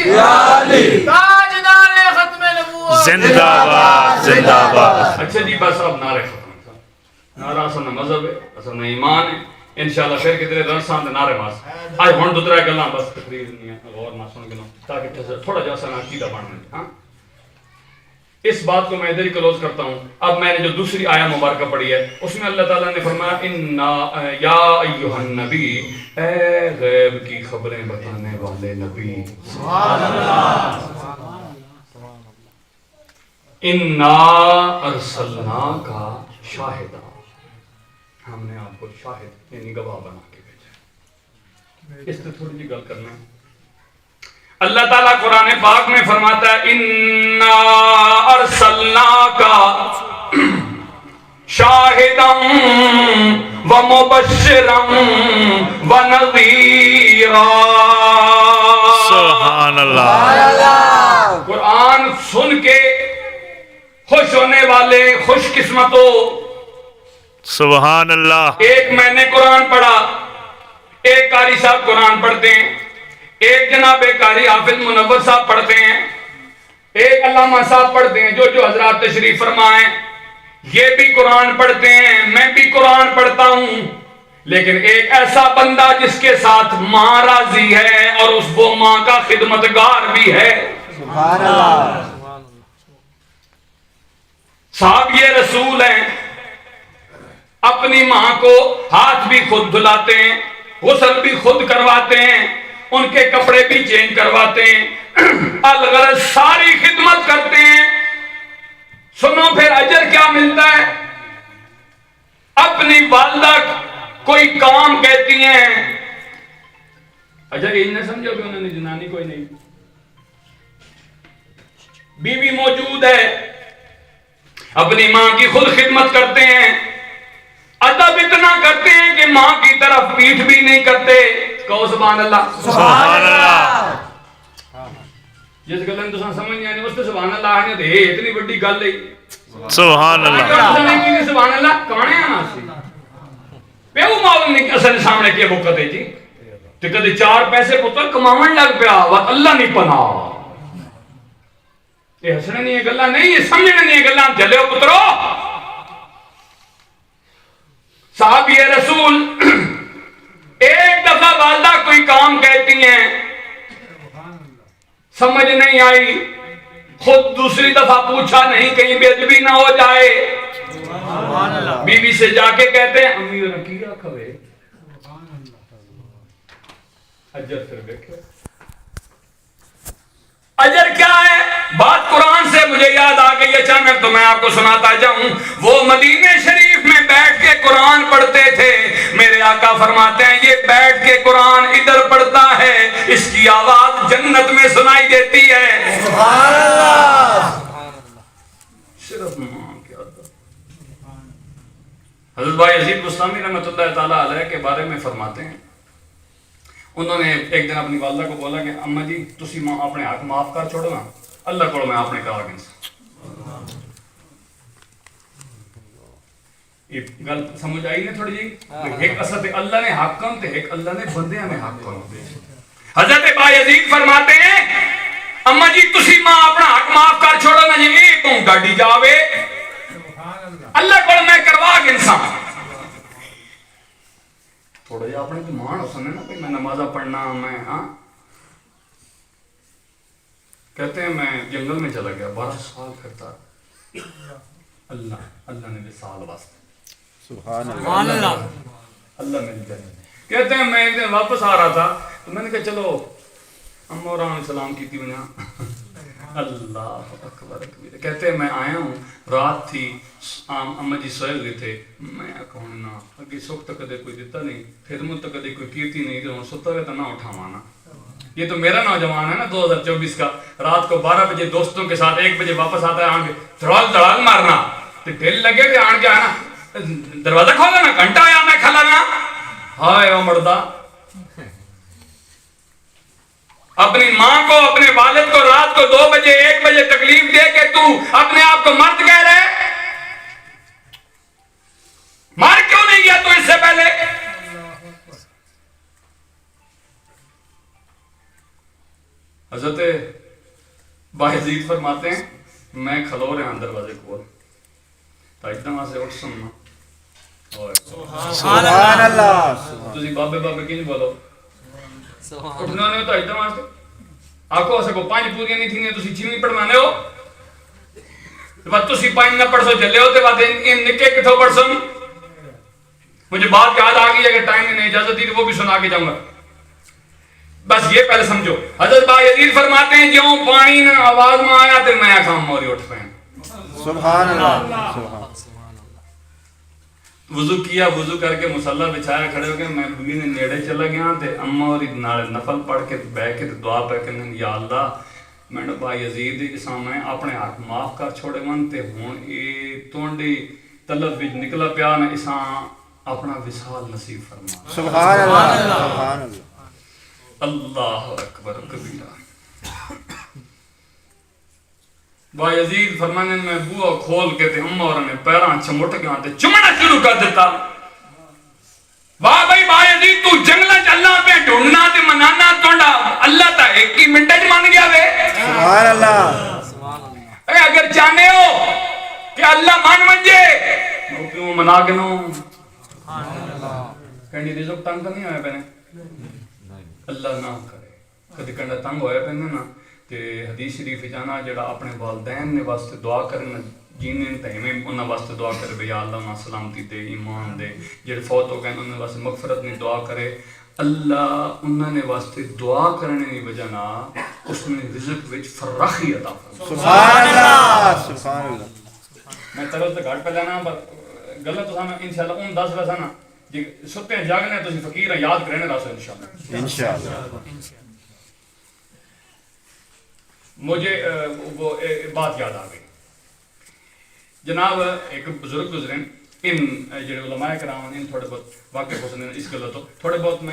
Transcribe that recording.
یا علی تاجدار ختم نبوت زندہ باد زندہ باد. اچھا جی بس اب نعرے ختم. نعرہ اصل نہ مذہب ہے اصل نہ ایمان ہے. انشاءاللہ پھر کتنے رنسان دے نعرے ماس آج ہون دو ترے گلاں بس تقریر نہیں ہے غور نہ سن گلوں تاکہ تھوڑا جا سا عقیدہ بن جائے. ہاں اس بات کو میں ادھر ہی کلوز کرتا ہوں. اب میں نے جو دوسری آیہ مبارکہ پڑھی ہے اس میں اللہ تعالیٰ نے فرمایا انا یا ایھا النبی، اے غیب کی خبریں بتانے والے نبی، سبحان اللہ، انا ارسلناک شاہدا، ہم نے آپ کو شاہد یعنی گواہ بنا کے بھیجا. اس سے تھوڑی سی گل کرنا ہے. اللہ تعالیٰ قرآن پاک میں فرماتا ہے اِنَّا أَرْسَلْنَاكَ شَاهِدًا وَمُبَشِّرًا وَنَذِيرًا. سبحان اللہ. قرآن سن کے خوش ہونے والے خوش قسمتوں. سبحان اللہ. ایک میں نے قرآن پڑھا، ایک قاری صاحب قرآن پڑھتے ہیں، ایک جناب قاری حافظ منور صاحب پڑھتے ہیں، ایک علامہ صاحب پڑھتے ہیں. جو حضرات تشریف فرمائیں یہ بھی قرآن پڑھتے ہیں، میں بھی قرآن پڑھتا ہوں. لیکن ایک ایسا بندہ جس کے ساتھ ماں راضی ہے اور اس وہ ماں کا خدمتگار بھی ہے. سبحان اللہ. صاحب یہ رسول ہیں، اپنی ماں کو ہاتھ بھی خود دھلاتے ہیں، غسل بھی خود کرواتے ہیں، ان کے کپڑے بھی چینج کرواتے ہیں، الغرض ساری خدمت کرتے ہیں. سنو پھر اجر کیا ملتا ہے. اپنی والدہ کوئی کام کہتی ہیں، اجر یہ نہ سمجھو کہ انہوں نے جنانی کوئی نہیں، بیوی موجود ہے، اپنی ماں کی خود خدمت کرتے ہیں، ادب اتنا کرتے ہیں کہ ماں کی طرف پیٹھ بھی نہیں کرتے. کہو سبحان اللہ. سبحان اللہ. جس گل میں تساں سمجھ نہیں آنی اس تے سبحان اللہ آنے تے اتنی بڑی گل ہے. سبحان اللہ. سبحان اللہ کانے آنا سی پیو معلوم نہیں اصل سامنے کیا وقت ہے جی تے کدے 4 پیسے پتر کماون لگ پیا وا اللہ نہیں پناہ. یہ ہسنے نہیں گلاں نہیں، یہ سمجھنے نہیں گلاں. چلو پترو صاحب یہ رسول ایک دفعہ والدہ کوئی کام کہتی ہیں، سمجھ نہیں آئی، خود دوسری دفعہ پوچھا نہیں کہیں بے ادبی نہ ہو جائے. بیوی سے جا کے کہتے ہیں امی رکیہ کھوے اجر. پھر دیکھو اجر کیا ہے. بات قرآن سے مجھے یاد آ گئی اچانک تو میں آپ کو سناتا جاؤں. وہ مدینے شریف میں بیٹھ کے قرآن پڑھتے تھے. میرے آقا فرماتے ہیں یہ بیٹھ کے قرآن ادھر پڑھتا ہے، اس کی آواز جنت میں سنائی دیتی ہے. سبحان اللہ. صرف ماں کی عادت. حضرت بھائی عزیز بستامی رحمۃ اللہ تعالیٰ علیہ کے بارے میں فرماتے ہیں انہوں نے ایک دن اپنی والدہ کو بولا کہ اماں جی تسی ماں اپنے حق معاف کر چھوڑو نا، اللہ کو میں اپنے کرا گا. یہ گل سمجھ آئی نا تھوڑی جی. ایک اصل اللہ نے حق کم تے ایک اللہ نے بندیاں نے حق کم. حضرت بھائی عزیز فرماتے ہیں اماں جی تسی ماں اپنا حق معاف کر چھوڑو نا جی یہ تو گاڑی جاوے اللہ کو میں کروا گا انسان. تھوڑا جا اپنے مان سنے نا کہ میں نمازہ پڑھنا میں ہاں کہتے ہیں میں جنگل میں چلا گیا 12 سال کرتا اللہ نے سال واسطے. سبحان اللہ. اللہ مل جائے. کہتے ہیں میں ایک دن واپس آ رہا تھا تو میں نے کہا چلو اماں اور سلام کی تھی بنا اللہ اکبر کبیر. کہتے ہیں میں آیا ہوں رات تھی اماں جی سوئے ہوئے تھے. میں کہوں نا اگے سکھ تو کدے کوئی دیتا نہیں، خدمت تو کدے کوئی کیتی نہیں، تو ستا ہوئے تو نہ اٹھاوانا. یہ تو میرا نوجوان ہے نا 2024 کا. رات کو 12 بجے دوستوں کے ساتھ 1 بجے واپس آتا ہے آن کے دڑال مارنا تو دل لگے کہ آن کے آنا دروازہ کھولا نا گھنٹہ آیا میں کھلا نا ہائے او مردہ. اپنی ماں کو اپنے والد کو رات کو 2 بجے 1 بجے تکلیف دے کے تو اپنے آپ کو مرد کہہ رہے. مار کیوں نہیں گیا تو اس سے پہلے؟ حضرت باعزید فرماتے ہیں میں کھلو رہا ہوں دروازے کو تو ایک دم سے اٹھ سننا سبحان اللہ تسی بابے بابے کی نہیں بولو اٹھنا نہیں تو ایک دم سے آکو اسے کو 5 پوریاں نہیں تھیں تسی چھویں پڑھوانے ہو بات تسی 5 نہ پڑھ سو چلے ہو تے بعد ان نکے کتھوں پڑھ سو مجھے بات یاد آ گئی اگر ٹائم نے اجازت دی تو وہ بھی سنا کے جاؤں گا بس یہ پہلے سمجھو حضرت باعزید فرماتے ہیں جوں پانی نے آواز میں آیا تے میں آکھاں موری اٹھ پئے سبحان اللہ سبحان وضو کیا وضو کر کے مصلی بچھایا کھڑے ہو گئے میں بولی نے نیڑے چلا گیا تے اما اور نال نفل پڑھ کے بیٹھ کے دعا پہ کرنے یا اللہ میں نے باعزید اساں میں اپنے ہاتھ معاف کر چھوڑے من تے ہن اے تونڈی طلب وچ نکلا پیا نہ اساں اپنا وصال نصیب فرما سبحان اللہ سبحان اللہ اللہ اکبر کبیرہ باعزید فرمانے میں بوہ کھول کے تے امہ اور نے پیران چمٹ گیا تے چمڑا شروع کر دیتا واہ بھائی باعزید تو جنگلہ اللہ پہ ڈھونڈنا تے منانا تونڈا اللہ تا ایک ہی منٹے مان گیا وے سبحان اللہ اے اگر چاہنے ہو کہ اللہ مان منجے وہ کیوں منا کے نو کہنی رزق تنگ تو نہیں ہوئے پہنے اللہ نہ کرے کدی کنڈا تنگ ہوئے پہنے نا تے حدیث شریف جانا جڑا اپنے والدین نے واسطے دعا کرنا جینے تہمیں انہاں واسطے دعا کرے بے یا اللہ انہاں سلامتی دے ایمان دے جڑے فوت ہو گئے انہاں واسطے مغفرت نے دعا کرے اللہ انہاں نے واسطے دعا کرنے کی وجہ نہ اس نے رزق وچ فراخی عطا فرمائے سبحان اللہ سبحان اللہ میں طرز تے گھٹ پہ لینا غلط تو سامنے انشاءاللہ ان 10 ویسا نا جی ستے جاگنے تو فقیر ہیں یاد کرنے راسو انشاءاللہ انشاءاللہ مجھے وہ بات یاد آ گئی جناب ایک بزرگ گزرے ان جڑے علماء کرام ان تھوڑے بہت واقف ہو سکتے اس گلوں تو تھوڑے بہت میں